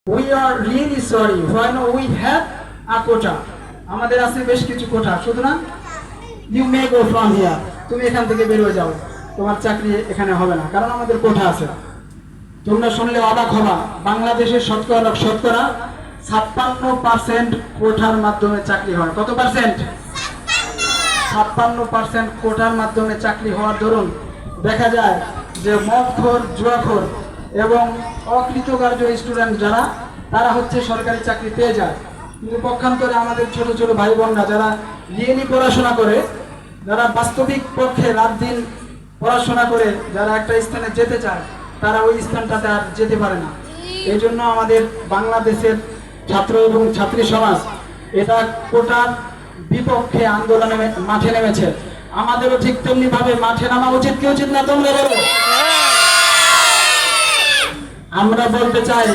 We are really sorry when we have a quota. আমাদের আছে বেশ কিছু কোটা, সুতরাং you may go from here. তুমি এখান থেকে বের হয়ে যাও, তোমার চাকরি এখানে হবে না, কারণ আমাদের কোটা আছে। তোমরা শুনলে অবাক হবা, বাংলাদেশের শতকরা 56% কোটার মাধ্যমে চাকরি হয়। কত পার্সেন্ট? 56% কোটার মাধ্যমে চাকরি হওয়ার দরুন দেখা যায় যে মদখোর, জুয়াখোর এবং অকৃতকার্য স্টুডেন্ট যারা, তারা হচ্ছে সরকারি চাকরি পেয়ে যায়। কিন্তু পক্ষান্তরে আমাদের ছোট ছোট ভাই বোনরা যারা রিয়েলি পড়াশোনা করে, যারা বাস্তবিক পক্ষে রাত দিন পড়াশোনা করে যারা একটা স্থানে যেতে চায়, তারা ওই স্থানটাতে আর যেতে পারে না। এই জন্য আমাদের বাংলাদেশের ছাত্র এবং ছাত্রী সমাজ এটা কোটার বিপক্ষে আন্দোলনে মাঠে নেমেছে। আমাদেরও ঠিক তেমনি ভাবে মাঠে নামা উচিত কি উচিত না, তোমরা বলো? আমরা বলতে চাই